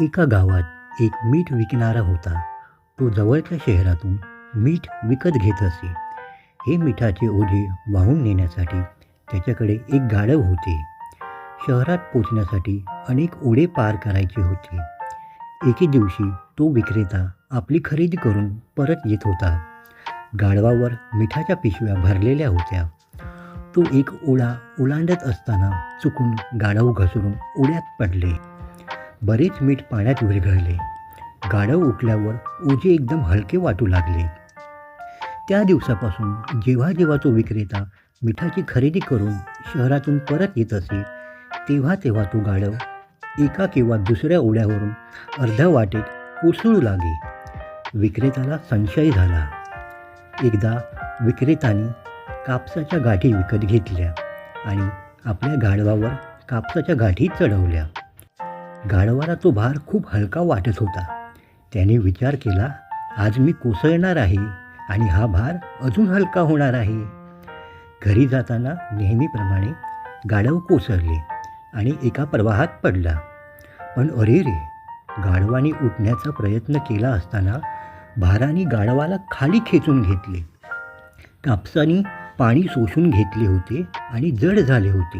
एका गावात एक मीठ विकणारा होता. तो जवळच्या शहरातून मीठ विकत घेत असे. हे मिठाचे ओझे वाहून नेण्यासाठी त्याच्याकडे एक गाढव होते. शहरात पोचण्यासाठी अनेक ओढे पार करायचे होते. एके दिवशी तो विक्रेता आपली खरेदी करून परत येत होता. गाढवावर मिठाच्या पिशव्या भरलेल्या होत्या. तो एक ओढा ओलांडत असताना चुकून गाढव घसरून ओढ्यात पडले. बरेच मीठ पाण्यात विरघळले. गाढव उठल्यावर ओझे एकदम हलके वाटू लागले. त्या दिवसापासून जेव्हा जेव्हा तो विक्रेता मिठाची खरेदी करून शहरातून परत येत असे, तेव्हा तेव्हा तो गाढव एका किंवा दुसऱ्या ओढ्यावरून अर्ध्या वाटेत कोसळू लागे. विक्रेत्याला संशय झाला. एकदा विक्रेत्याने कापसाच्या गाठी विकत घेतल्या आणि आपल्या गाढवावर कापसाच्या गाठी चढवल्या. गाढवाला तो भार खूप हलका वाटत होता. त्याने विचार केला, आज मी कोसळणार आहे आणि हा भार अजून हलका होणार आहे. घरी जाताना नेहमीप्रमाणे गाढव कोसळले आणि एका प्रवाहात पडला. पण अरे रे, गाढवाने उठण्याचा प्रयत्न केला असताना भाराने गाढवाला खाली खेचून घेतले. कापसाने पाणी शोषून घेतले होते आणि जड झाले होते.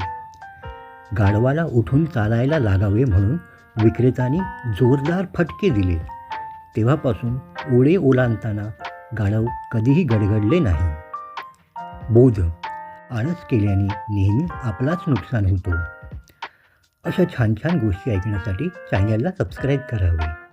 गाढवाला उठून चालायला लागावे म्हणून विक्रेत्याने जोरदार फटके दिले. तेव्हापासून ओढे ओलांडताना गाढव कधीही गडगडले नाही. बोध: आळस केल्याने नेहमी आपलाच नुकसान होतो. अशा छान छान गोष्टी ऐकण्यासाठी चॅनलला सबस्क्राईब करावे.